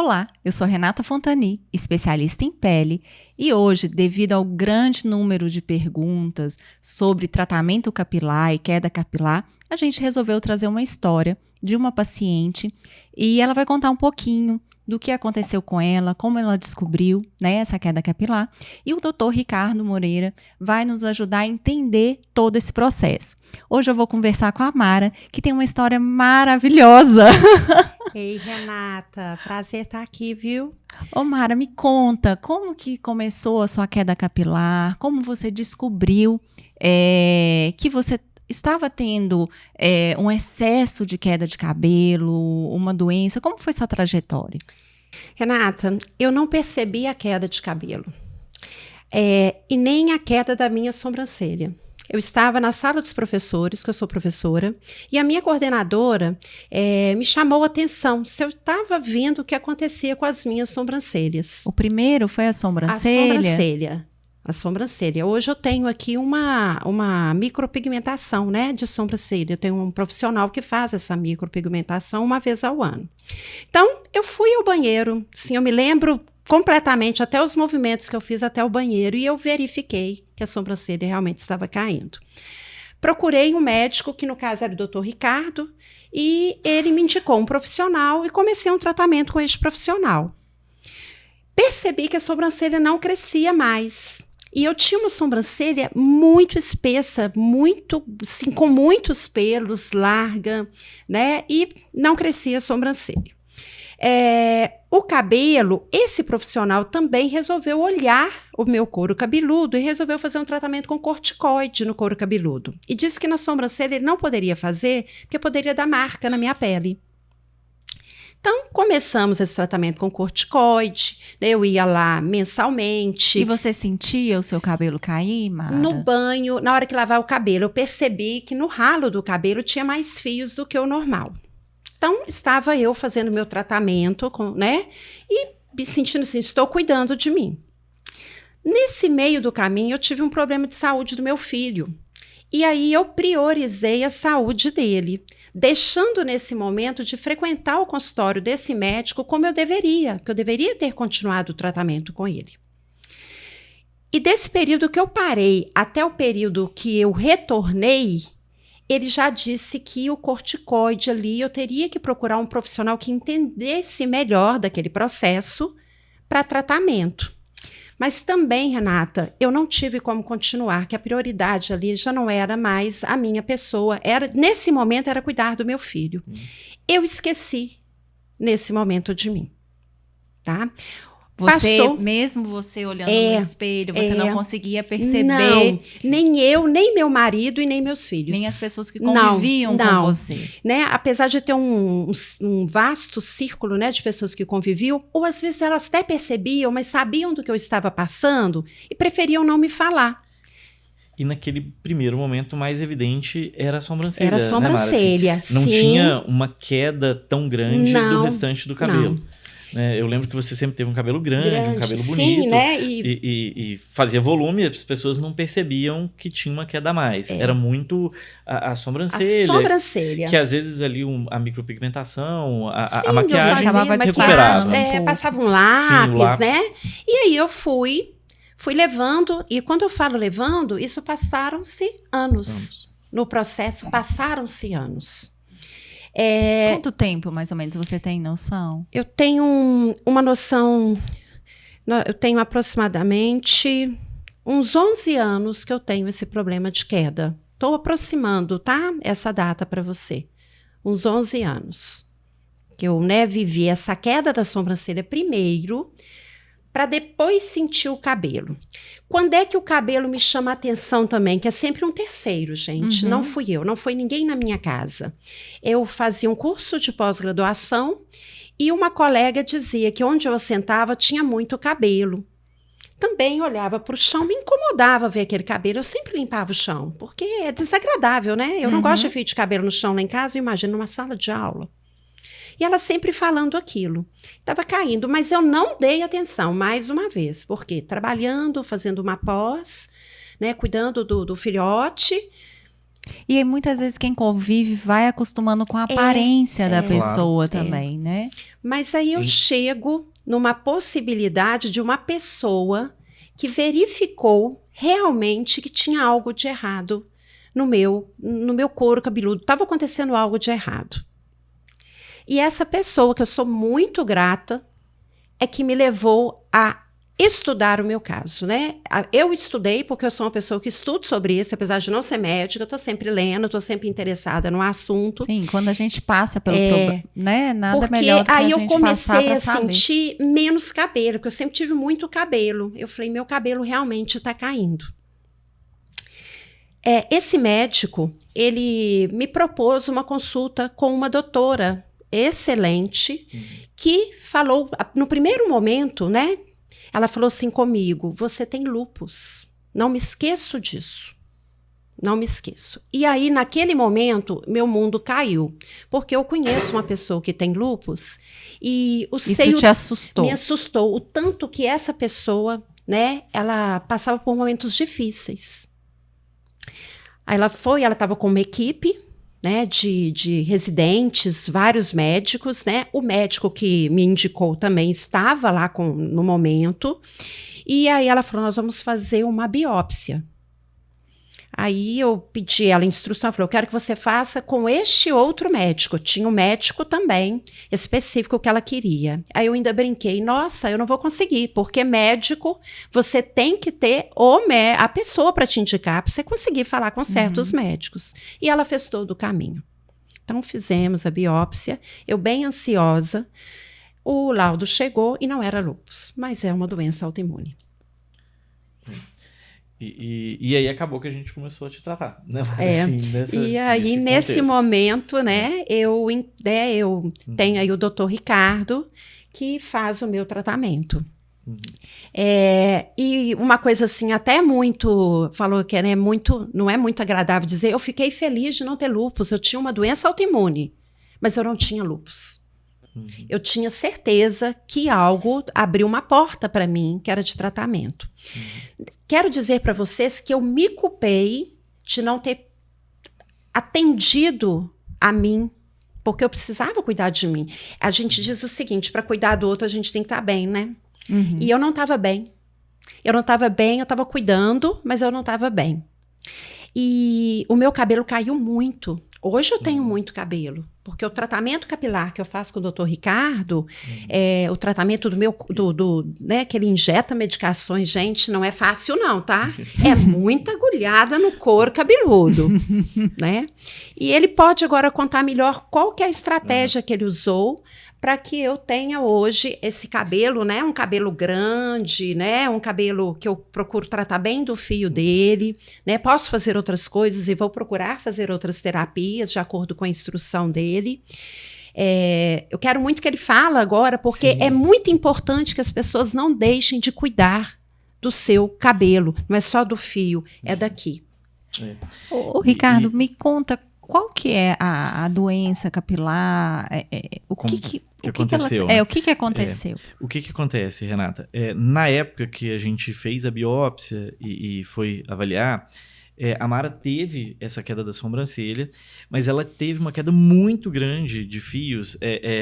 Olá, eu sou Renata Fontani, especialista em pele, e hoje, devido ao grande número de perguntas sobre tratamento capilar e queda capilar, a gente resolveu trazer uma história de uma paciente e ela vai contar um pouquinho do que aconteceu com ela, como ela descobriu, né, essa queda capilar, e o Dr. Ricardo Moreira vai nos ajudar a entender todo esse processo. Hoje eu vou conversar com a Mara, que tem uma história maravilhosa. Ei, Renata, prazer estar aqui, viu? Ô Mara, me conta, como que começou a sua queda capilar? Como você descobriu que você estava tendo um excesso de queda de cabelo, uma doença? Como foi sua trajetória? Renata, eu não percebi a queda de cabelo e nem a queda da minha sobrancelha. Eu estava na sala dos professores, que eu sou professora, e a minha coordenadora me chamou a atenção se eu estava vendo o que acontecia com as minhas sobrancelhas. O primeiro foi a sobrancelha? A sobrancelha. Hoje eu tenho aqui uma micropigmentação, né, de sobrancelha. Eu tenho um profissional que faz essa micropigmentação uma vez ao ano. Então, eu fui ao banheiro, sim, eu me lembro completamente até os movimentos que eu fiz até o banheiro e eu verifiquei que a sobrancelha realmente estava caindo. Procurei um médico, que no caso era o Dr. Ricardo, e ele me indicou um profissional e comecei um tratamento com este profissional. Percebi que a sobrancelha não crescia mais. E eu tinha uma sobrancelha muito espessa, assim, com muitos pelos, larga, né? E não crescia a sobrancelha. O cabelo, esse profissional também resolveu olhar o meu couro cabeludo e resolveu fazer um tratamento com corticoide no couro cabeludo. E disse que na sobrancelha ele não poderia fazer, porque poderia dar marca na minha pele. Então, começamos esse tratamento com corticoide, né? Eu ia lá mensalmente. E você sentia o seu cabelo cair, Mara? No banho, na hora que lavava o cabelo, eu percebi que no ralo do cabelo tinha mais fios do que o normal. Então, estava eu fazendo meu tratamento, né? E me sentindo assim, estou cuidando de mim. Nesse meio do caminho, eu tive um problema de saúde do meu filho. E aí, eu priorizei a saúde dele, deixando nesse momento de frequentar o consultório desse médico como eu deveria, porque eu deveria ter continuado o tratamento com ele. E desse período que eu parei até o período que eu retornei, ele já disse que o corticoide ali, eu teria que procurar um profissional que entendesse melhor daquele processo para tratamento. Mas também, Renata, eu não tive como continuar, que a prioridade ali já não era mais a minha pessoa. Nesse momento era cuidar do meu filho. Eu esqueci nesse momento de mim, tá? Mesmo você olhando no espelho, você não conseguia perceber? Não, nem eu, nem meu marido e nem meus filhos. Nem as pessoas que conviviam com você. Né? Apesar de ter um vasto círculo, né, de pessoas que conviviam, ou às vezes elas até percebiam, mas sabiam do que eu estava passando e preferiam não me falar. E naquele primeiro momento mais evidente era a sobrancelha. Era a sobrancelha, né, Mara? Assim, não tinha uma queda tão grande do restante do cabelo. Não. Eu lembro que você sempre teve um cabelo grande, um cabelo bonito. Sim, né? E fazia volume, as pessoas não percebiam que tinha uma queda a mais. Era muito a sobrancelha. A sobrancelha. Que às vezes ali a micropigmentação, Sim, a maquiagem recuperava. Passava um lápis, Sim, né? E aí eu fui levando, e quando eu falo levando, isso passaram-se anos. No processo, passaram-se anos. Quanto tempo, mais ou menos, você tem noção? Eu tenho uma noção, eu tenho aproximadamente uns 11 anos que eu tenho esse problema de queda. Estou aproximando, tá? Essa data para você. Uns 11 anos. Que eu, vivi essa queda da sobrancelha primeiro, para depois sentir o cabelo. Quando é que o cabelo me chama a atenção também? Que é sempre um terceiro, gente. Não fui eu, não foi ninguém na minha casa. Eu fazia um curso de pós-graduação e uma colega dizia que onde eu assentava tinha muito cabelo. Também olhava para o chão, me incomodava ver aquele cabelo. Eu sempre limpava o chão, porque é desagradável, né? Eu não gosto de fio de cabelo no chão lá em casa, eu imagino numa sala de aula. E ela sempre falando aquilo. Estava caindo, mas eu não dei atenção, mais uma vez. Porque trabalhando, fazendo uma pós, né, cuidando do filhote. E aí, muitas vezes quem convive vai acostumando com a aparência da pessoa também, né? Mas aí eu chego numa possibilidade de uma pessoa que verificou realmente que tinha algo de errado no meu couro cabeludo. Estava acontecendo algo de errado. E essa pessoa, que eu sou muito grata, é que me levou a estudar o meu caso, né? Eu estudei porque eu sou uma pessoa que estudo sobre isso, apesar de não ser médica, eu estou sempre lendo, estou sempre interessada no assunto. Sim, quando a gente passa pelo problema, né? Nada melhor do que aí a gente passar eu pra comecei a saber. sentir menos cabelo, porque eu sempre tive muito cabelo. Eu falei, meu cabelo realmente está caindo. Esse médico, ele me propôs uma consulta com uma doutora excelente, que falou, no primeiro momento, né? Ela falou assim comigo, você tem lúpus, não me esqueço disso, não me esqueço. E aí, naquele momento, meu mundo caiu, porque eu conheço uma pessoa que tem lúpus e o Isso seio te assustou? me assustou, o tanto que essa pessoa, né, ela passava por momentos difíceis. Aí ela estava com uma equipe, né, de residentes, vários médicos, né? O médico que me indicou também estava lá no momento. E aí ela falou, nós vamos fazer uma biópsia. Aí eu pedi ela instrução, eu falei, eu quero que você faça com este outro médico. Tinha um médico também específico que ela queria. Aí eu ainda brinquei, nossa, eu não vou conseguir, porque médico, você tem que ter a pessoa para te indicar, para você conseguir falar com certos médicos. E ela fez todo o caminho. Então fizemos a biópsia, eu bem ansiosa, o laudo chegou e não era lúpus, mas é uma doença autoimune. E aí acabou que a gente começou a te tratar, né? E aí, nesse momento, né, eu tenho aí o Dr. Ricardo, que faz o meu tratamento. E uma coisa assim, até falou que não é muito agradável dizer, eu fiquei feliz de não ter lúpus, eu tinha uma doença autoimune, mas eu não tinha lúpus. Eu tinha certeza que algo abriu uma porta para mim, que era de tratamento. Quero dizer para vocês que eu me culpei de não ter atendido a mim, porque eu precisava cuidar de mim. A gente diz o seguinte, para cuidar do outro a gente tem que estar bem, né? E eu não estava bem. Eu estava cuidando, mas eu não estava bem. E o meu cabelo caiu muito. Hoje eu tenho muito cabelo, porque o tratamento capilar que eu faço com o Dr. Ricardo, o tratamento né, que ele injeta medicações, gente, não é fácil não, tá? É muita agulhada no couro cabeludo, né? E ele pode agora contar melhor qual que é a estratégia que ele usou para que eu tenha hoje esse cabelo, né? Um cabelo grande, né? Um cabelo que eu procuro tratar bem do fio dele, né? Posso fazer outras coisas e vou procurar fazer outras terapias de acordo com a instrução dele. Eu quero muito que ele fale agora, porque é muito importante que as pessoas não deixem de cuidar do seu cabelo. Não é só do fio, é daqui. Ô, Ricardo, me conta qual que é a doença capilar? O que aconteceu? O que aconteceu? O que acontece, Renata? Na época que a gente fez a biópsia e foi avaliar, a Mara teve essa queda da sobrancelha, mas ela teve uma queda muito grande de fios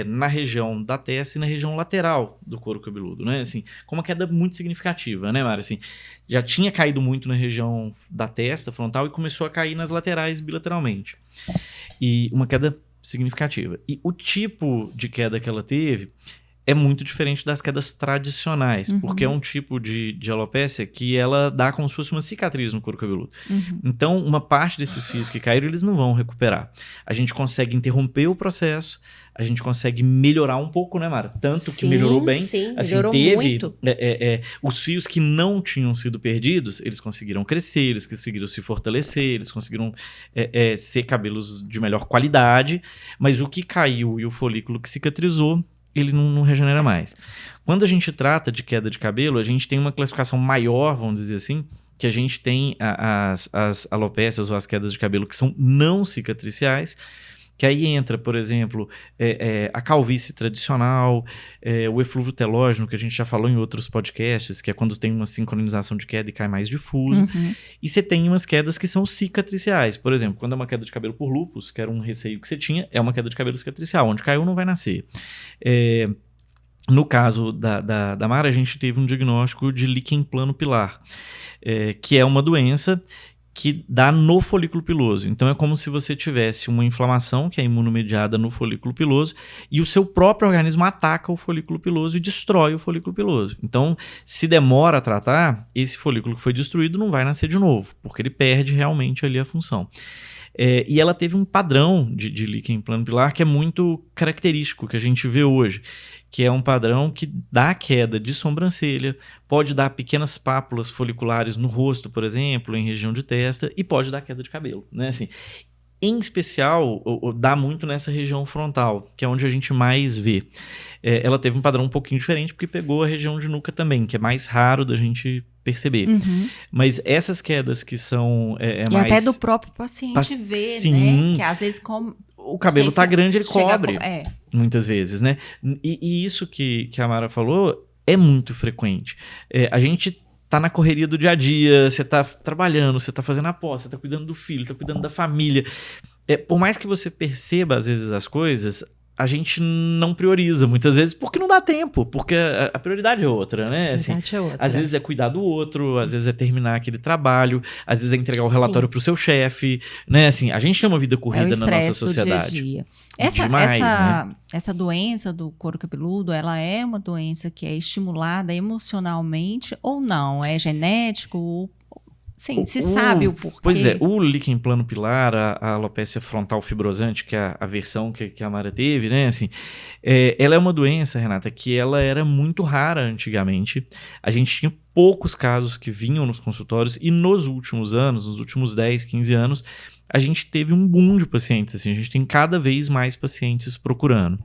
na região da testa e na região lateral do couro cabeludo, né? Assim, com uma queda muito significativa, né, Mara? Assim, já tinha caído muito na região da testa frontal e começou a cair nas laterais bilateralmente. E uma queda significativa. E o tipo de queda que ela teve é muito diferente das quedas tradicionais, porque é um tipo de alopécia que ela dá como se fosse uma cicatriz no couro cabeludo. Então, uma parte desses fios que caíram, eles não vão recuperar. A gente consegue interromper o processo, a gente consegue melhorar um pouco, né, Mara? Tanto que melhorou bem. Sim, assim, melhorou muito. Os fios que não tinham sido perdidos, eles conseguiram crescer, eles conseguiram se fortalecer, eles conseguiram ser cabelos de melhor qualidade, mas o que caiu e o folículo que cicatrizou, ele não regenera mais. Quando a gente trata de queda de cabelo, a gente tem uma classificação maior, vamos dizer assim, que a gente tem as alopécias ou as quedas de cabelo que são não cicatriciais que aí entra, por exemplo, a calvície tradicional, o eflúvio telógeno, que a gente já falou em outros podcasts, que é quando tem uma sincronização de queda e cai mais difuso. E você tem umas quedas que são cicatriciais. Por exemplo, quando é uma queda de cabelo por lúpus, que era um receio que você tinha, é uma queda de cabelo cicatricial. Onde caiu não vai nascer. No caso da Mara, a gente teve um diagnóstico de líquen plano pilar, que é uma doença que dá no folículo piloso. Então é como se você tivesse uma inflamação que é imunomediada no folículo piloso e o seu próprio organismo ataca o folículo piloso e destrói o folículo piloso. Então, se demora a tratar, esse folículo que foi destruído não vai nascer de novo, porque ele perde realmente ali a função. E ela teve um padrão de líquen plano pilar que é muito característico, que a gente vê hoje, que é um padrão que dá queda de sobrancelha, pode dar pequenas pápulas foliculares no rosto, por exemplo, em região de testa, e pode dar queda de cabelo, né? Assim, em especial, dá muito nessa região frontal, que é onde a gente mais vê. Ela teve um padrão um pouquinho diferente, porque pegou a região de nuca também, que é mais raro da gente perceber. Mas essas quedas que são e mais... até do próprio paciente ver, sim. né? Que às vezes o cabelo tá grande, ele cobre. É. Muitas vezes, né? E isso que a Mara falou é muito frequente. A gente tá na correria do dia a dia, você tá trabalhando, você tá fazendo aposta, você tá cuidando do filho, tá cuidando da família. Por mais que você perceba, às vezes, as coisas, a gente não prioriza muitas vezes porque não dá tempo, porque a prioridade é outra, né? Assim, Prioridade é outra. Às vezes é cuidar do outro, às vezes é terminar aquele trabalho, às vezes é entregar o relatório pro seu chefe, né? Assim, a gente tem uma vida corrida na nossa sociedade. Do dia a dia. Demais, né? Essa doença do couro cabeludo, ela é uma doença que é estimulada emocionalmente ou não? É genético? Sim, se sabe o porquê. Pois é, o líquen plano pilar, a alopécia frontal fibrosante, que é a versão que a Mara teve, né, assim, ela é uma doença, Renata, que ela era muito rara antigamente. A gente tinha poucos casos que vinham nos consultórios e nos últimos anos, nos últimos 10, 15 anos, a gente teve um boom de pacientes, assim, a gente tem cada vez mais pacientes procurando.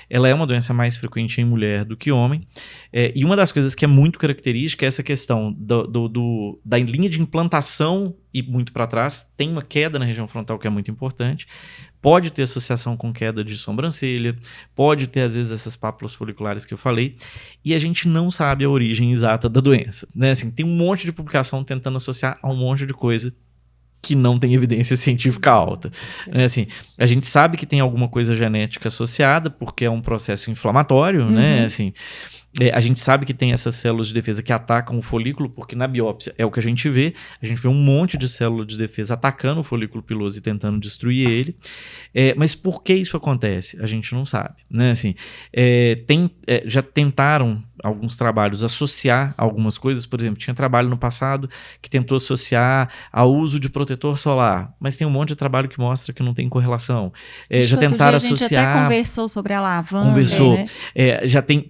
Ela é uma doença mais frequente em mulher do que homem, e uma das coisas que é muito característica é essa questão da linha de implantação e muito para trás, tem uma queda na região frontal que é muito importante, pode ter associação com queda de sobrancelha, pode ter às vezes essas pápulas foliculares que eu falei, e a gente não sabe a origem exata da doença, né? Assim, tem um monte de publicação tentando associar a um monte de coisa que não tem evidência científica alta. Né? Assim, a gente sabe que tem alguma coisa genética associada, porque é um processo inflamatório, né? Assim, a gente sabe que tem essas células de defesa que atacam o folículo, porque na biópsia é o que a gente vê um monte de célula de defesa atacando o folículo piloso e tentando destruir ele. Mas por que isso acontece? A gente não sabe. Né? Assim, já tentaram alguns trabalhos associar algumas coisas, por exemplo, tinha trabalho no passado que tentou associar ao uso de protetor solar, mas tem um monte de trabalho que mostra que não tem correlação. Já tentaram associar... A gente até conversou sobre a lavanda. Conversou. Né?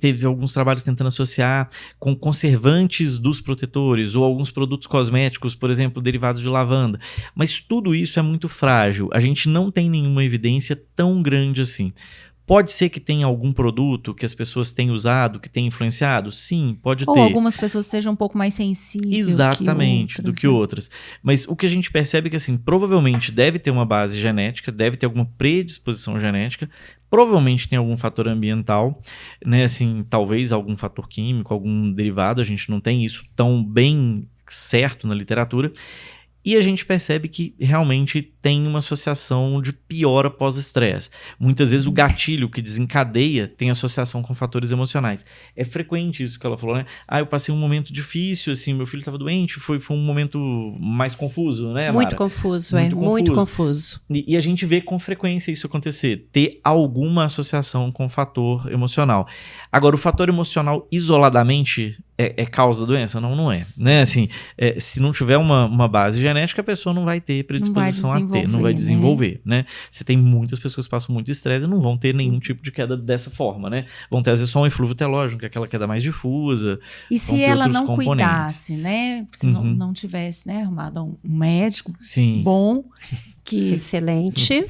Teve alguns trabalhos tentando associar com conservantes dos protetores ou alguns produtos cosméticos, por exemplo, derivados de lavanda. Mas tudo isso é muito frágil. A gente não tem nenhuma evidência tão grande assim. Pode ser que tenha algum produto que as pessoas tenham usado, que tenha influenciado? Sim, pode ter. Ou algumas pessoas sejam um pouco mais sensíveis. Exatamente, do que outras. Mas o que a gente percebe é que, assim, provavelmente deve ter uma base genética, deve ter alguma predisposição genética, provavelmente tem algum fator ambiental, né? Assim, talvez algum fator químico, algum derivado, a gente não tem isso tão bem certo na literatura. E a gente percebe que realmente tem uma associação de piora pós-estresse. Muitas vezes o gatilho que desencadeia tem associação com fatores emocionais. É frequente isso que ela falou, né? Eu passei um momento difícil, assim, meu filho estava doente, foi um momento mais confuso, né, Mara? Muito confuso. Muito confuso. E a gente vê com frequência isso acontecer, ter alguma associação com o fator emocional. Agora, o fator emocional isoladamente é causa da doença? Não, não é. Né? Assim, se não tiver uma base genética, a pessoa não vai ter predisposição a ter, não vai desenvolver. Né? Você tem muitas pessoas que passam muito estresse e não vão ter nenhum tipo de queda dessa forma. Né? Vão ter, às vezes, só um eflúvio telógeno, que é aquela queda mais difusa. E se ela não cuidasse, né? Se não tivesse, né, arrumado um médico bom, que Excelente.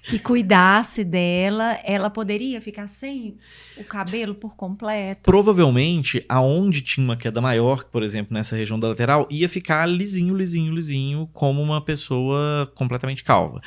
que cuidasse dela, ela poderia ficar sem o cabelo por completo? Provavelmente, aonde tinha uma queda maior, por exemplo, nessa região da lateral, ia ficar lisinho, como uma pessoa completamente calva.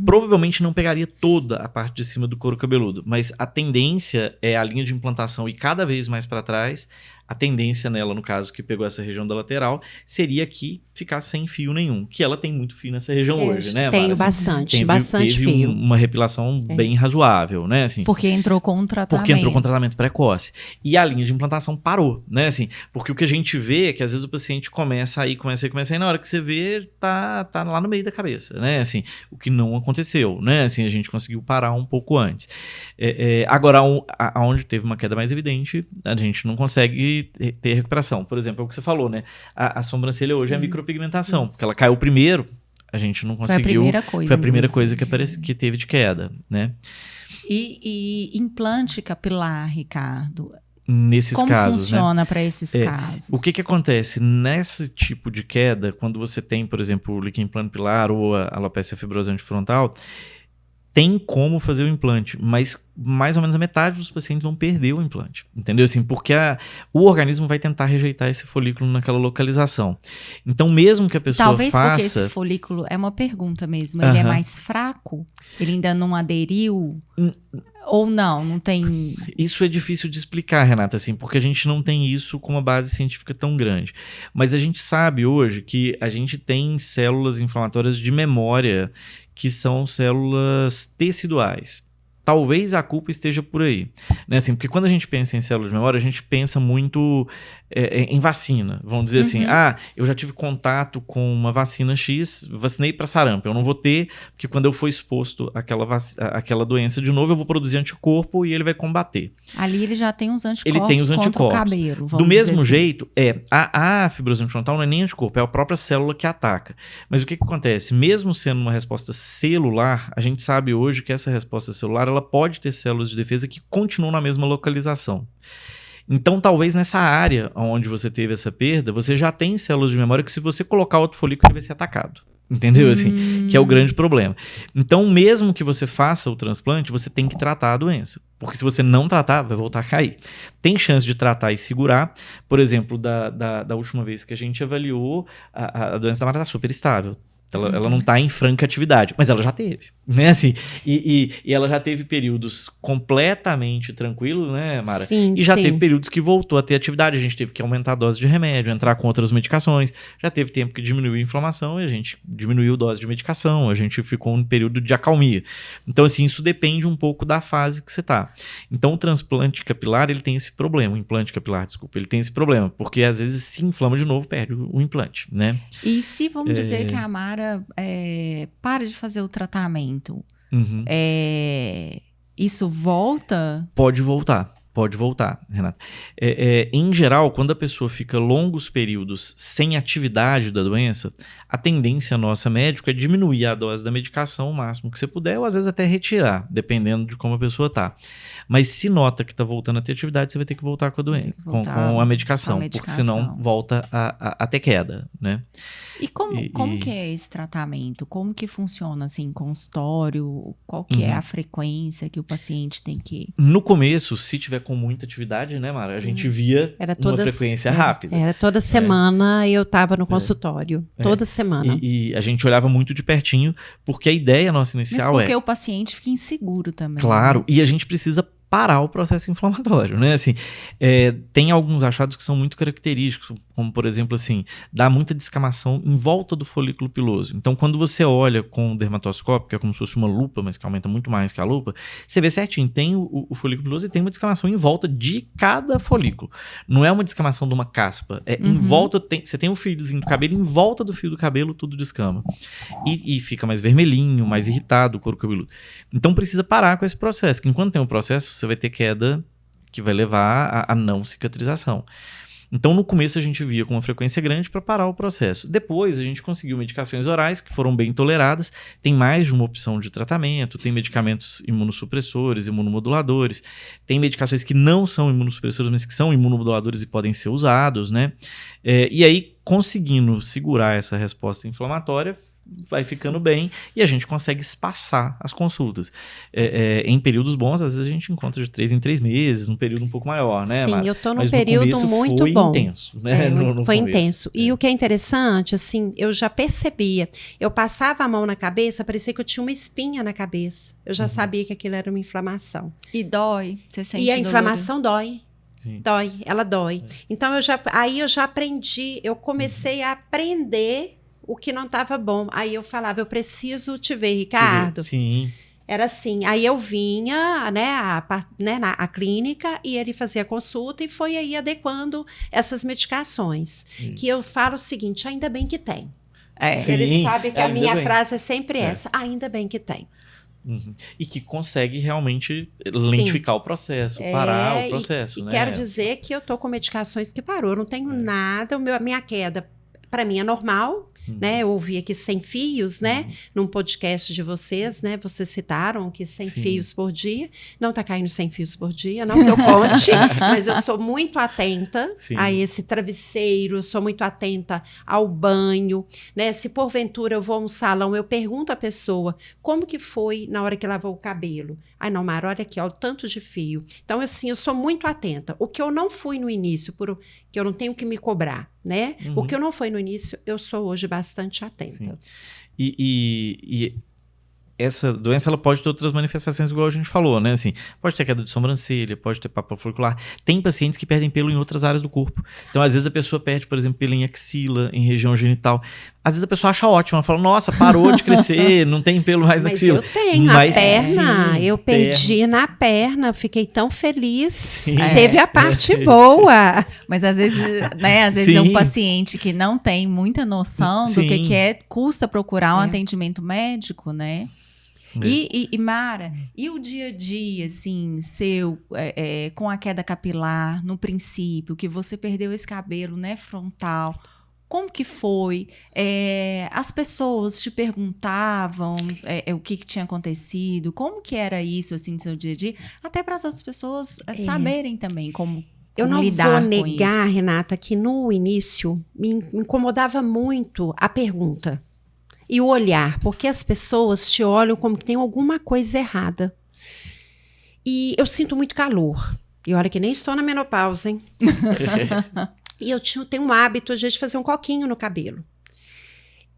Provavelmente não pegaria toda a parte de cima do couro cabeludo, mas a tendência é a linha de implantação ir cada vez mais para trás. A tendência nela, no caso, que pegou essa região da lateral, seria que ficasse sem fio nenhum. Que ela tem muito fio nessa região hoje, né, Mara? Tenho bastante teve fio. Uma repilação bem razoável, né? Assim, Porque entrou com um tratamento. Porque entrou com tratamento precoce. E a linha de implantação parou, né? Assim, porque o que a gente vê é que às vezes o paciente começa aí, e na hora que você vê, tá lá no meio da cabeça, né? Assim, o que não aconteceu, né? Assim, a gente conseguiu parar um pouco antes. Agora, aonde teve uma queda mais evidente, a gente não consegue ter recuperação. Por exemplo, é o que você falou, né? A sobrancelha hoje é a micropigmentação, porque ela caiu primeiro, a gente não conseguiu. Foi a primeira coisa que teve de queda, né? E implante capilar, Ricardo? Nesses Como casos, funciona para esses casos? O que acontece nesse tipo de queda, quando você tem, por exemplo, o líquido implante pilar ou a alopecia fibrosa antifrontal, tem como fazer o implante, mas mais ou menos a metade dos pacientes vão perder o implante, entendeu? Assim, porque o organismo vai tentar rejeitar esse folículo naquela localização. Então, mesmo que a pessoa Talvez faça... porque esse folículo, é uma pergunta mesmo, ele é mais fraco? Ele ainda não aderiu? Ou não tem... Isso é difícil de explicar, Renata, assim, porque a gente não tem isso com uma base científica tão grande. Mas a gente sabe hoje que a gente tem células inflamatórias de memória que são células teciduais. Talvez a culpa esteja por aí, né? Assim, porque quando a gente pensa em células de memória, a gente pensa muito em vacina. Vamos dizer assim, eu já tive contato com uma vacina X, vacinei para sarampo. Eu não vou ter, porque quando eu for exposto àquela doença de novo, eu vou produzir anticorpo e ele vai combater. Ali ele já tem os anticorpos, ele tem os anticorpos contra o cabelo. Do mesmo jeito, a fibrose antifrontal não é nem anticorpo, é a própria célula que ataca. Mas o que acontece? Mesmo sendo uma resposta celular, a gente sabe hoje que essa resposta celular ela pode ter células de defesa que continuam na mesma localização. Então, talvez nessa área onde você teve essa perda, você já tem células de memória que se você colocar outro folículo, ele vai ser atacado. Entendeu? Assim, que é o grande problema. Então, mesmo que você faça o transplante, você tem que tratar a doença. Porque se você não tratar, vai voltar a cair. Tem chance de tratar e segurar. Por exemplo, da última vez que a gente avaliou, a doença da Mara está super estável. Ela não está em franca atividade, mas ela já teve, né? Assim, e ela já teve períodos completamente tranquilos, né, Mara? Sim, e já teve períodos que voltou a ter atividade, a gente teve que aumentar a dose de remédio, entrar com outras medicações, já teve tempo que diminuiu a inflamação e a gente diminuiu a dose de medicação, a gente ficou em período de acalmia. Então, assim, isso depende um pouco da fase que você está. Então, o transplante capilar, ele tem esse problema, o implante capilar, desculpa, ele tem esse problema, porque às vezes se inflama de novo, perde o implante, né? E se vamos dizer que a Mara para de fazer o tratamento, isso volta? Pode voltar, Renata. Em geral, quando a pessoa fica longos períodos sem atividade da doença, a tendência nossa médica é diminuir a dose da medicação o máximo que você puder, ou às vezes até retirar, dependendo de como a pessoa está. Mas se nota que está voltando a ter atividade, você vai ter que voltar com a doença, com a medicação, porque senão volta a ter queda, né? E como que é esse tratamento? Como que funciona, assim, consultório? Qual que é a frequência que o paciente tem que ir? No começo, se tiver com muita atividade, né, Mara? A gente via uma frequência rápida. Era toda semana eu estava no consultório. Toda semana. E a gente olhava muito de pertinho, porque a ideia nossa inicial Mas porque o paciente fica inseguro também. Claro, né? E a gente precisa parar o processo inflamatório, né? Assim, tem alguns achados que são muito característicos, como, por exemplo, assim, dá muita descamação em volta do folículo piloso. Então, quando você olha com o dermatoscópio, que é como se fosse uma lupa, mas que aumenta muito mais que a lupa, você vê certinho, tem o folículo piloso e tem uma descamação em volta de cada folículo. Não é uma descamação de uma caspa, em volta, você tem o fiozinho do cabelo, em volta do fio do cabelo tudo descama. E fica mais vermelhinho, mais irritado o couro cabeludo. Então, precisa parar com esse processo, que enquanto tem um processo, você vai ter queda que vai levar a não cicatrização. Então, no começo, a gente via com uma frequência grande para parar o processo. Depois, a gente conseguiu medicações orais que foram bem toleradas. Tem mais de uma opção de tratamento. Tem medicamentos imunossupressores, imunomoduladores. Tem medicações que não são imunossupressores, mas que são imunomoduladores e podem ser usados, né? E aí, conseguindo segurar essa resposta inflamatória, vai ficando bem e a gente consegue espaçar as consultas. Em períodos bons, às vezes a gente encontra de 3 em 3 meses, num período um pouco maior, né? Sim, eu tô num período muito foi bom. Intenso, né? Foi intenso. E o que é interessante, assim, eu já percebia. Eu passava a mão na cabeça, parecia que eu tinha uma espinha na cabeça. Eu já sabia que aquilo era uma inflamação. E dói, você sente E a inflamação dói. Sim. Dói, ela dói. Então, aí eu já aprendi, eu comecei a aprender o que não estava bom. Aí eu falava, eu preciso te ver, Ricardo. Sim. Era assim, aí eu vinha, né, a clínica e ele fazia a consulta e foi aí adequando essas medicações. Que eu falo o seguinte, ainda bem que tem. Ele sabe que a minha frase é sempre essa, ainda bem que tem. Uhum. E que consegue realmente lentificar o processo, parar o processo. E né? quero dizer que eu tô com medicações que parou, eu não tenho nada, a minha queda para mim é normal. Né? Eu ouvi aqui Sem Fios, né? Num podcast de vocês, né? Vocês citaram que 100 fios por dia. Não tá caindo 100 fios por dia, não que eu conte, mas eu sou muito atenta a esse travesseiro, sou muito atenta ao banho, né? Se porventura eu vou a um salão, eu pergunto à pessoa como que foi na hora que lavou o cabelo. Ai, não, Mara, olha aqui, ó, o tanto de fio. Então, assim, eu sou muito atenta. O que eu não fui no início, que eu não tenho que me cobrar, né? O que eu não fui no início, eu sou hoje bastante atenta. Sim. E essa doença ela pode ter outras manifestações, igual a gente falou, né? Assim, pode ter queda de sobrancelha, pode ter pápula folicular. Tem pacientes que perdem pelo em outras áreas do corpo. Então, às vezes, a pessoa perde, por exemplo, pelo em axila, em região genital. Às vezes a pessoa acha ótimo, ela fala, nossa, parou de crescer, não tem pelo mais na axila. Mas eu tenho, a perna, eu perdi na perna, fiquei tão feliz. Teve a parte boa. Mas às vezes, né, é um paciente que não tem muita noção do que é, custa procurar um atendimento médico, né? E Mara, e o dia a dia, assim, seu, com a queda capilar, no princípio, que você perdeu esse cabelo, né, frontal, como que foi? As pessoas te perguntavam o que tinha acontecido, como que era isso, assim, no seu dia a dia, até para as outras pessoas saberem também como eu não lidar vou negar, com isso. Renata, que no início me incomodava muito a pergunta. E o olhar, porque as pessoas te olham como que tem alguma coisa errada. E eu sinto muito calor. E olha que nem estou na menopausa, hein? E eu tenho um hábito, às vezes, de fazer um coquinho no cabelo.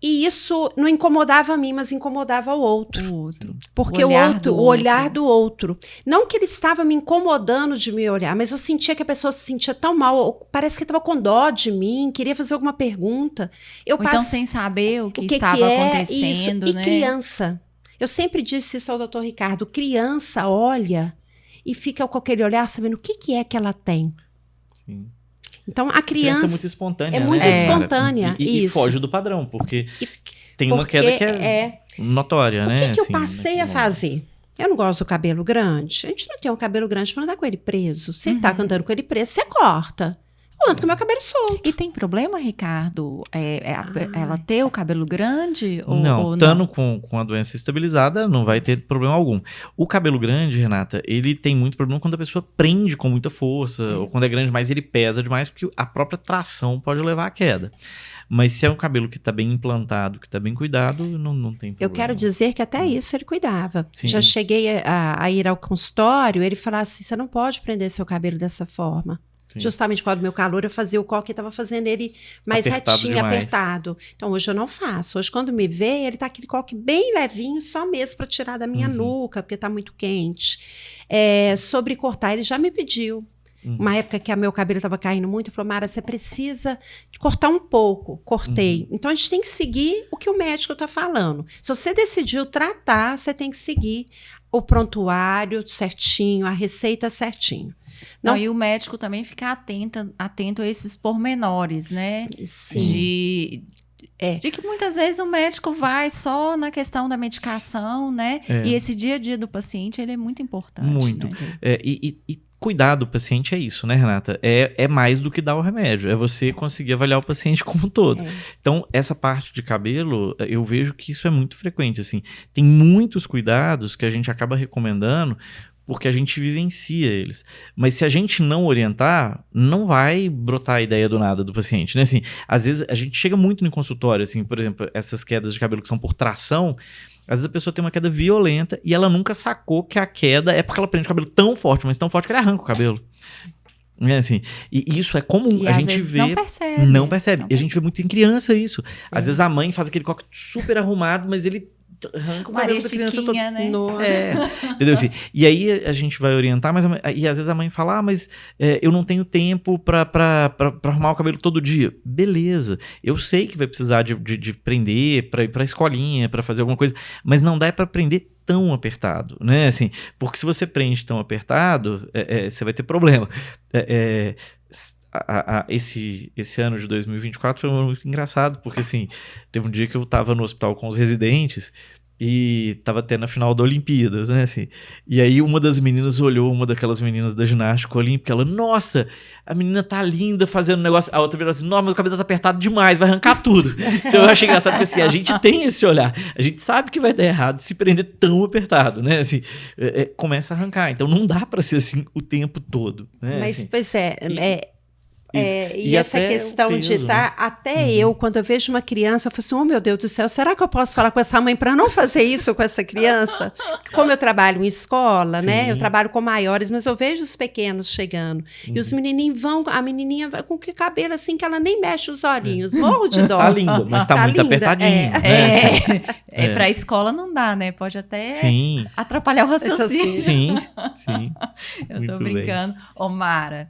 E isso não incomodava a mim, mas incomodava o outro. Porque o olhar do outro. Não que ele estava me incomodando de me olhar, mas eu sentia que a pessoa se sentia tão mal, parece que estava com dó de mim, queria fazer alguma pergunta. Então, sem saber o que estava acontecendo, né? E criança. Eu sempre disse isso ao doutor Ricardo. Criança olha e fica com aquele olhar sabendo o que é que ela tem. Sim. Então, a criança é muito espontânea, é muito espontânea. E foge do padrão, porque tem uma queda que é notória, né? O que eu passei a fazer? Eu não gosto do cabelo grande. A gente não tem um cabelo grande para andar com ele preso. Se ele tá andando com ele preso, você corta. Eu ando com o meu cabelo solto. E tem problema, Ricardo, ela ter o cabelo grande? Não, estando com a doença estabilizada, não vai ter problema algum. O cabelo grande, Renata, ele tem muito problema quando a pessoa prende com muita força, ou quando é grande demais, ele pesa demais, porque a própria tração pode levar à queda. Mas se é um cabelo que está bem implantado, que está bem cuidado, não tem problema. Eu quero dizer que até isso ele cuidava. Sim. Já cheguei a ir ao consultório, ele falava assim, você não pode prender seu cabelo dessa forma. Sim. Justamente por causa do meu calor, eu fazia o coque e estava fazendo ele mais retinho, apertado. Então, hoje eu não faço. Hoje, quando me vê, ele tá aquele coque bem levinho, só mesmo para tirar da minha nuca, porque tá muito quente. Sobre cortar, ele já me pediu. Uma época que o meu cabelo estava caindo muito, ele falou, Mara, você precisa cortar um pouco. Cortei. Então, a gente tem que seguir o que o médico está falando. Se você decidiu tratar, você tem que seguir o prontuário certinho, a receita certinho. Não, e o médico também fica atento a esses pormenores, né? Sim. De que muitas vezes o médico vai só na questão da medicação, né? E esse dia a dia do paciente, ele é muito importante. Muito. Né? E cuidar do paciente é isso, né, Renata? É mais do que dar o remédio. É você conseguir avaliar o paciente como um todo. Então, essa parte de cabelo, eu vejo que isso é muito frequente, assim. Tem muitos cuidados que a gente acaba recomendando porque a gente vivencia eles. Mas se a gente não orientar, não vai brotar a ideia do nada do paciente, né? Assim, às vezes a gente chega muito no consultório, assim, por exemplo, essas quedas de cabelo que são por tração, às vezes a pessoa tem uma queda violenta e ela nunca sacou que a queda é porque ela prende o cabelo tão forte, mas tão forte que ela arranca o cabelo. É assim, e isso é comum, E a às gente vezes vê. Não percebe. E a gente vê muito em criança isso. Às vezes a mãe faz aquele coque super arrumado, mas ele arranca o cabelo da criança todo. Né? Entendeu assim? E aí a gente vai orientar, e às vezes a mãe fala, mas eu não tenho tempo pra arrumar o cabelo todo dia. Beleza, eu sei que vai precisar de prender, pra ir pra escolinha, pra fazer alguma coisa, mas não dá pra prender tão apertado, né? Assim, porque se você prende tão apertado, você vai ter problema. Esse ano de 2024 foi muito engraçado, porque assim, teve um dia que eu tava no hospital com os residentes e tava tendo a final da Olimpíadas, né, assim, e aí uma das meninas olhou, uma daquelas meninas da ginástica olímpica, ela, nossa, a menina tá linda fazendo negócio, a outra virou assim, nossa, mas o cabelo tá apertado demais, vai arrancar tudo. Então eu achei engraçado, porque assim, a gente tem esse olhar, a gente sabe que vai dar errado se prender tão apertado, né, assim, começa a arrancar, então não dá pra ser assim o tempo todo, né, mas, assim, pois e e essa até questão o peso, de estar, né? até eu, quando eu vejo uma criança, eu falo assim, oh meu Deus do céu, será que eu posso falar com essa mãe para não fazer isso com essa criança? Como eu trabalho em escola, né? Eu trabalho com maiores, mas eu vejo os pequenos chegando. E os menininhos a menininha vai com que cabelo assim que ela nem mexe os olhinhos, morro de dó. Tá linda, mas tá muito linda, apertadinho. Né? Pra escola não dá, né? Pode até Sim. atrapalhar o raciocínio. Sim. Eu Muito tô brincando. Ô, Mara,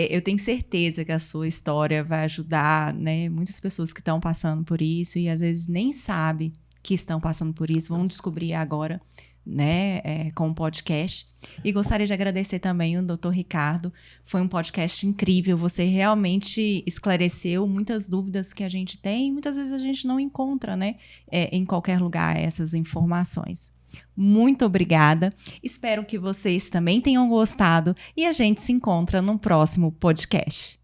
eu tenho certeza que a sua história vai ajudar, né, muitas pessoas que estão passando por isso e às vezes nem sabem que estão passando por isso, vão descobrir agora, né, com o podcast. E gostaria de agradecer também o Dr. Ricardo. Foi um podcast incrível. Você realmente esclareceu muitas dúvidas que a gente tem e muitas vezes a gente não encontra, né, em qualquer lugar essas informações. Muito obrigada. Espero que vocês também tenham gostado e a gente se encontra no próximo podcast.